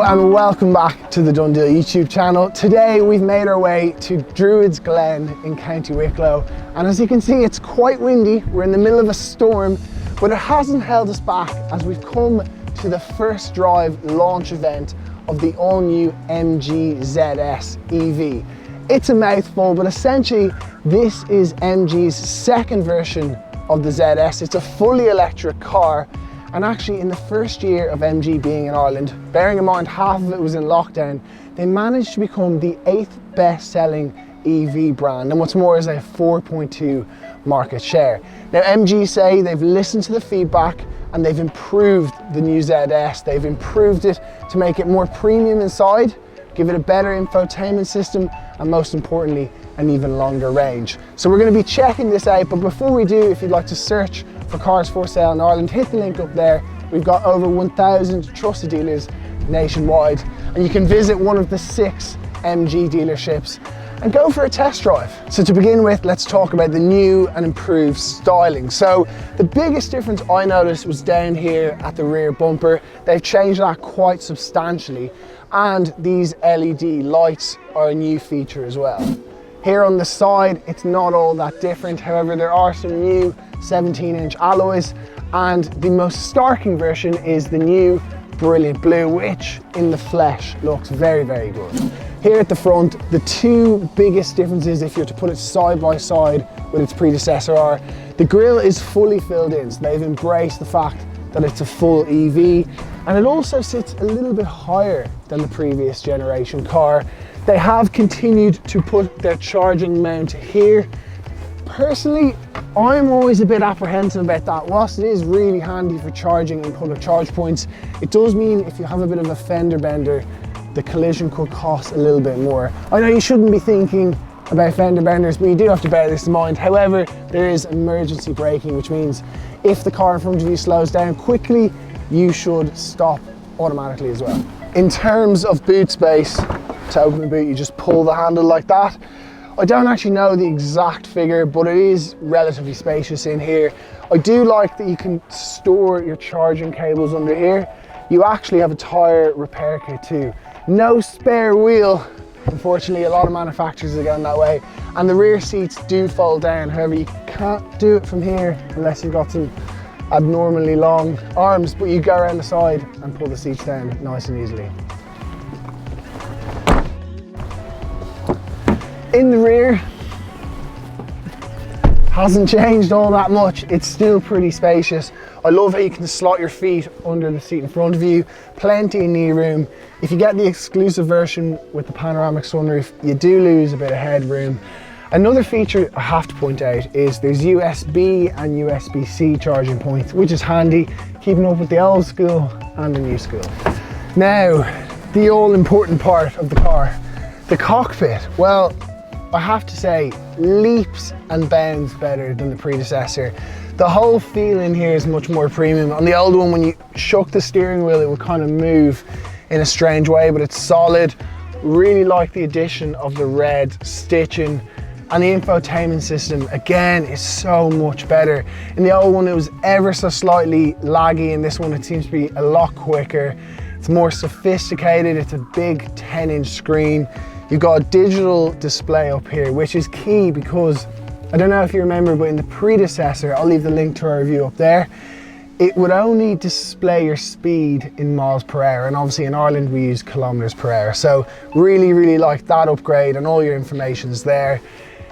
and welcome back to the DoneDeal YouTube channel. Today we've made our way to Druids Glen in County Wicklow, and as you can see it's quite windy. We're in the middle of a storm, but it hasn't held us back as we've come to the first drive launch event of the all-new MG ZS EV. It's a mouthful, but essentially this is MG's second version of the ZS. It's a fully electric car, and actually in the first year of MG being in Ireland, bearing in mind half of it was in lockdown, they managed to become the 8th best selling EV brand, and what's more is a 4.2 market share. Now MG say they've listened to the feedback and they've improved the new ZS. They've improved it to make it more premium inside, give it a better infotainment system, and most importantly, an even longer range. So we're going to be checking this out, but before we do, if you'd like to search for cars for sale in Ireland, hit the link up there. We've got over 1,000 trusted dealers nationwide, and you can visit one of the 6 MG dealerships and go for a test drive. So to begin with, let's talk about the new and improved styling. So the biggest difference I noticed was down here at the rear bumper. They've changed that quite substantially, and these LED lights are a new feature as well. Here on the side, it's not all that different. However, there are some new 17-inch alloys, and the most starking version is the new brilliant blue, which in the flesh looks very, very good. Here at the front, the two biggest differences, if you're to put it side by side with its predecessor, are the grille is fully filled in, so they've embraced the fact that it's a full EV, and it also sits a little bit higher than the previous generation car. They have continued to put their charging mount here. Personally, I'm always a bit apprehensive about that. Whilst it is really handy for charging in public charge points, it does mean if you have a bit of a fender bender, the collision could cost a little bit more. I know you shouldn't be thinking about fender benders, but you do have to bear this in mind. However, there is emergency braking, which means if the car in front of you slows down quickly, you should stop automatically as well. In terms of boot space, to open the boot, you just pull the handle like that. I don't actually know the exact figure, but it is relatively spacious in here. I do like that you can store your charging cables under here. You actually have a tire repair kit too. No spare wheel. Unfortunately, a lot of manufacturers are going that way. And the rear seats do fold down. However, you can't do it from here unless you've got some abnormally long arms, but you go around the side and pull the seats down nice and easily. In the rear, hasn't changed all that much. It's still pretty spacious. I love how you can slot your feet under the seat in front of you. Plenty of knee room. If you get the exclusive version with the panoramic sunroof, you do lose a bit of headroom. Another feature I have to point out is there's USB and USB-C charging points, which is handy, keeping up with the old school and the new school. Now, the all-important part of the car, the cockpit. Well, I have to say, leaps and bounds better than the predecessor. The whole feel in here is much more premium. On the old one, when you shook the steering wheel, it would kind of move in a strange way, but it's solid. Really like the addition of the red stitching, and the infotainment system, again, is so much better. In the old one, it was ever so slightly laggy. In this one, it seems to be a lot quicker. It's more sophisticated. It's a big 10-inch screen. You've got a digital display up here, which is key because, I don't know if you remember, but in the predecessor, I'll leave the link to our review up there, it would only display your speed in miles per hour. And obviously in Ireland, we use kilometers per hour. So really, really like that upgrade, and all your information's there.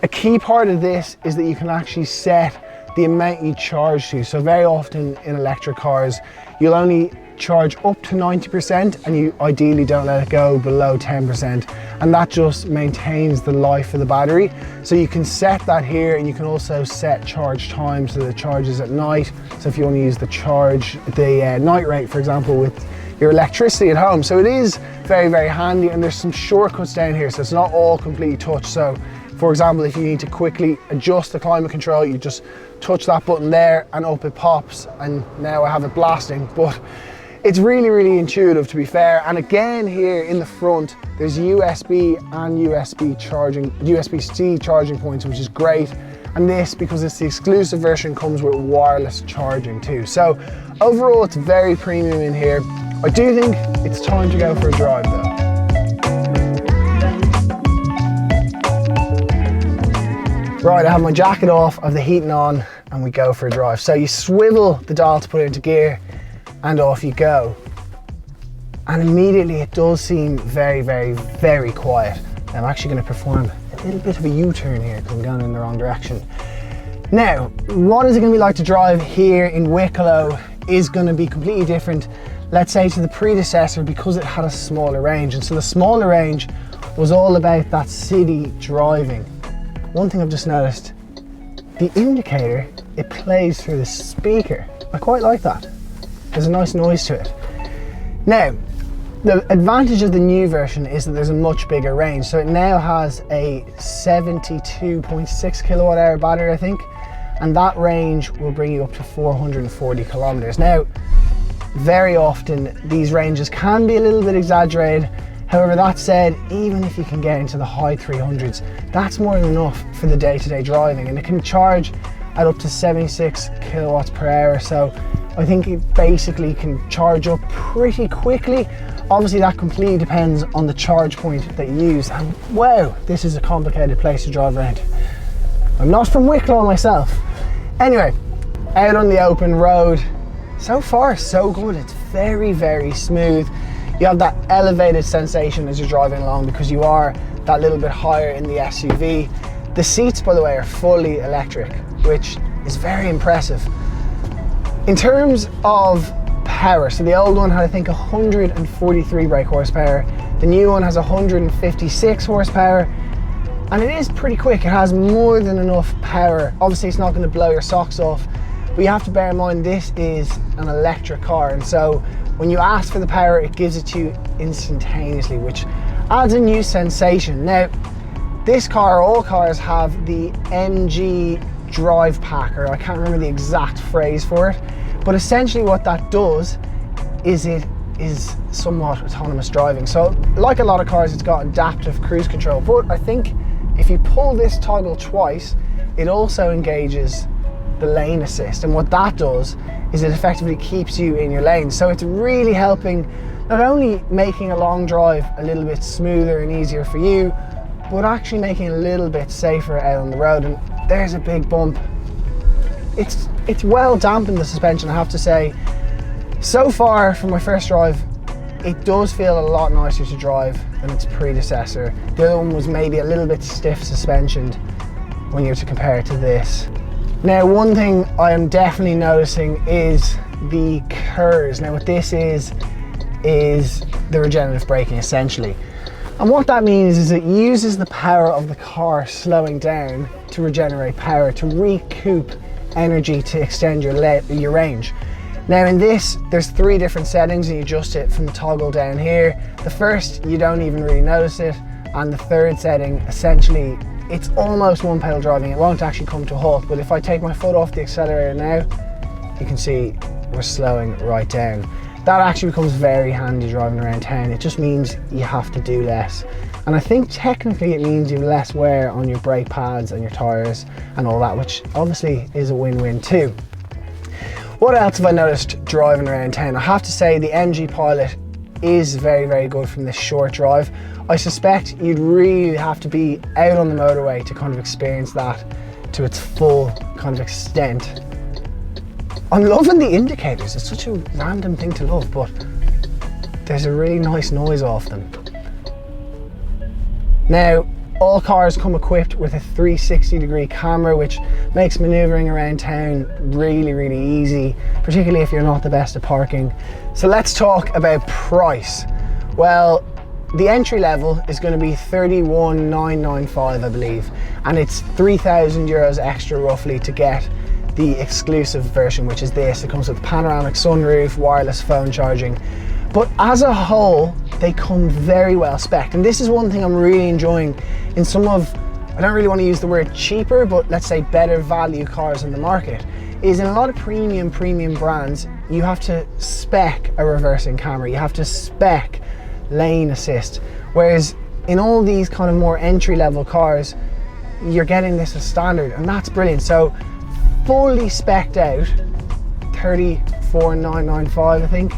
A key part of this is that you can actually set the amount you charge to. So very often in electric cars, you'll only charge up to 90%, and you ideally don't let it go below 10%, and that just maintains the life of the battery. So you can set that here, and you can also set charge time so that it charges at night. So if you want to use the night rate, for example, with your electricity at home. So it is very, very handy, and there's some shortcuts down here, so it's not all completely touch. So for example, if you need to quickly adjust the climate control, you just touch that button there and up it pops, and now I have it blasting. But it's really, really intuitive, to be fair. And again, here in the front, there's USB and USB-C charging points, which is great. And this, because it's the exclusive version, comes with wireless charging too. So overall, it's very premium in here. I do think it's time to go for a drive though. Right, I have my jacket off, I have the heating on, and we go for a drive. So you swivel the dial to put it into gear, and off you go. And immediately it does seem very, very, very quiet. I'm actually going to perform a little bit of a U-turn here because I'm going in the wrong direction. Now, what is it going to be like to drive here in Wicklow is going to be completely different, let's say, to the predecessor, because it had a smaller range. And so the smaller range was all about that city driving. One thing I've just noticed, the indicator, it plays through the speaker. I quite like that. There's a nice noise to it. Now, the advantage of the new version is that there's a much bigger range. So it now has a 72.6 kilowatt hour battery, I think, and that range will bring you up to 440 kilometers. Now, very often these ranges can be a little bit exaggerated. However, that said, even if you can get into the high 300s, that's more than enough for the day-to-day driving, and it can charge at up to 76 kilowatts per hour. So I think it basically can charge up pretty quickly. Obviously that completely depends on the charge point that you use. And wow, this is a complicated place to drive around. I'm not from Wicklow myself. Anyway, out on the open road, so far so good. It's very, very smooth. You have that elevated sensation as you're driving along because you are that little bit higher in the SUV. The seats, by the way, are fully electric, which is very impressive. In terms of power, so the old one had, I think, 143 brake horsepower. The new one has 156 horsepower, and it is pretty quick. It has more than enough power. Obviously, it's not going to blow your socks off, but you have to bear in mind this is an electric car, and so when you ask for the power, it gives it to you instantaneously, which adds a new sensation. Now, this car, all cars have the MG drive pack, or I can't remember the exact phrase for it, but essentially what that does is it is somewhat autonomous driving. So like a lot of cars, it's got adaptive cruise control, but I think if you pull this toggle twice, it also engages the lane assist, and what that does is it effectively keeps you in your lane. So it's really helping, not only making a long drive a little bit smoother and easier for you, but actually making it a little bit safer out on the road. And there's a big bump. It's well dampened, the suspension, I have to say. So far from my first drive, it does feel a lot nicer to drive than its predecessor. The other one was maybe a little bit stiff suspensioned when you're to compare it to this. Now, one thing I am definitely noticing is the KERS. Now what this is the regenerative braking, essentially. And what that means is it uses the power of the car slowing down to regenerate power, to recoup energy, to extend your range. Now in this, there's 3 different settings and you adjust it from the toggle down here. The first, you don't even really notice it. And the third setting, essentially, it's almost one pedal driving. It won't actually come to a halt, but if I take my foot off the accelerator now, you can see we're slowing right down. That actually becomes very handy driving around town. It just means you have to do less. And I think technically it means you have less wear on your brake pads and your tires and all that, which obviously is a win-win too. What else have I noticed driving around town? I have to say the MG Pilot is very, very good from this short drive. I suspect you'd really have to be out on the motorway to kind of experience that to its full kind of extent. I'm loving the indicators. It's such a random thing to love, but there's a really nice noise off them. Now, all cars come equipped with a 360-degree camera, which makes maneuvering around town really, really easy, particularly if you're not the best at parking. So let's talk about price. Well, the entry level is going to be 31,995, I believe, and it's 3,000 euros extra roughly to get the exclusive version, which is this. It comes with panoramic sunroof, wireless phone charging, but as a whole they come very well spec'd. And this is one thing I'm really enjoying in some of, I don't really want to use the word cheaper, but let's say better value cars in the market, is in a lot of premium brands you have to spec a reversing camera, you have to spec lane assist, whereas in all these kind of more entry-level cars you're getting this as standard, and that's brilliant. So fully spec'd out, 34,995 I think,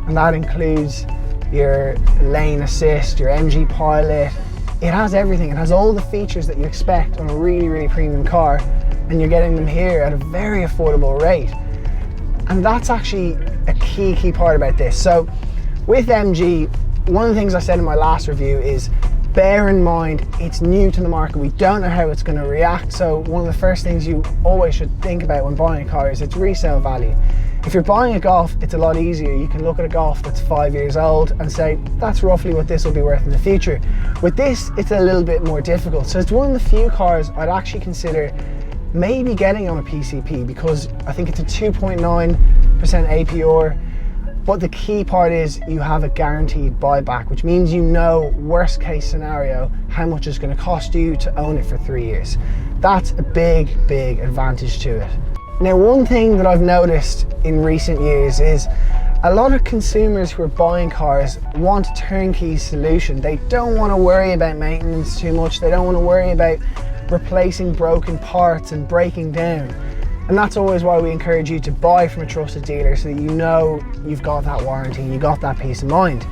and that includes your lane assist, your MG Pilot. It has everything. It has all the features that you expect on a really, really premium car, and you're getting them here at a very affordable rate. And that's actually a key part about this. So with MG, one of the things I said in my last review is bear in mind it's new to the market. We don't know how it's going to react. So one of the first things you always should think about when buying a car is its resale value. If you're buying a Golf, it's a lot easier. You can look at a Golf that's 5 years old and say, that's roughly what this will be worth in the future. With this, it's a little bit more difficult. So it's one of the few cars I'd actually consider maybe getting on a PCP, because I think it's a 2.9% APR. But the key part is you have a guaranteed buyback, which means you know, worst case scenario, how much it's going to cost you to own it for 3 years. That's a big advantage to it. Now, one thing that I've noticed in recent years is a lot of consumers who are buying cars want a turnkey solution. They don't want to worry about maintenance too much. They don't want to worry about replacing broken parts and breaking down. And that's always why we encourage you to buy from a trusted dealer, so that you know you've got that warranty and you got that peace of mind.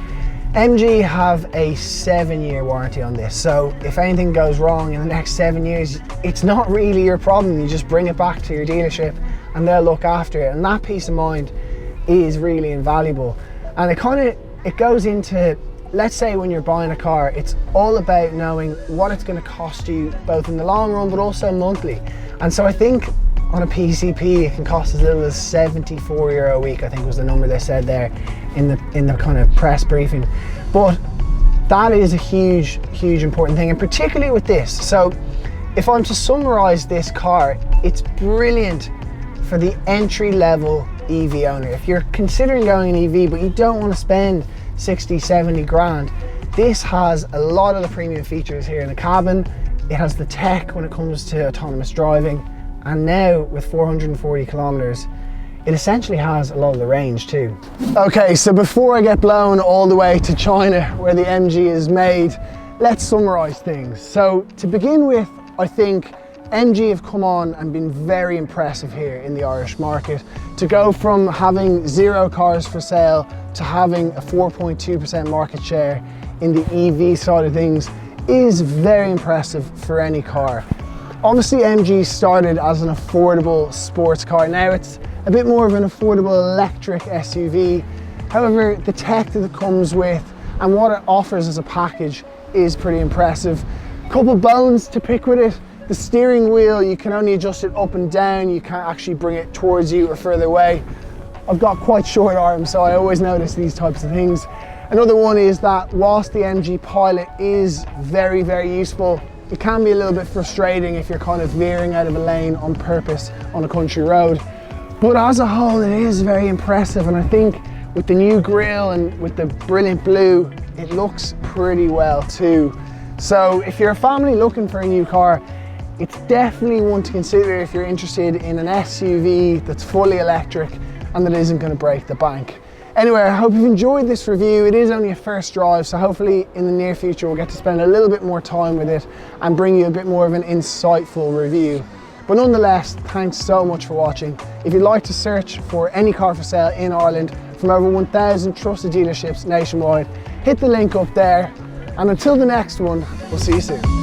MG have a 7-year warranty on this, so if anything goes wrong in the next 7 years, it's not really your problem. You just bring it back to your dealership and they'll look after it, and that peace of mind is really invaluable. And it goes into, let's say when you're buying a car, it's all about knowing what it's going to cost you both in the long run but also monthly. And so I think on a PCP it can cost as little as €74 a week, I think was the number they said there in the kind of press briefing. But that is a huge important thing, and particularly with this. So if I'm to summarize this car, it's brilliant for the entry-level EV owner. If you're considering going an EV but you don't want to spend 60-70 grand, this has a lot of the premium features here in the cabin. It has the tech when it comes to autonomous driving, and now with 440 kilometers, it essentially has a lot of the range too. Okay, so before I get blown all the way to China where the MG is made, let's summarize things. So to begin with, I think MG have come on and been very impressive here in the Irish market. To go from having 0 cars for sale to having a 4.2% market share in the EV side of things is very impressive for any car. Obviously MG started as an affordable sports car. Now it's a bit more of an affordable electric SUV. However, the tech that it comes with and what it offers as a package is pretty impressive. Couple bones to pick with it. The steering wheel, you can only adjust it up and down. You can't actually bring it towards you or further away. I've got quite short arms, so I always notice these types of things. Another one is that whilst the MG Pilot is very useful, it can be a little bit frustrating if you're kind of veering out of a lane on purpose on a country road. But as a whole, it is very impressive, and I think with the new grille and with the brilliant blue, it looks pretty well too. So if you're a family looking for a new car, it's definitely one to consider if you're interested in an SUV that's fully electric and that isn't going to break the bank. Anyway, I hope you've enjoyed this review. It is only a first drive, so hopefully in the near future we'll get to spend a little bit more time with it and bring you a bit more of an insightful review. But nonetheless, thanks so much for watching. If you'd like to search for any car for sale in Ireland from over 1,000 trusted dealerships nationwide, hit the link up there. And until the next one, we'll see you soon.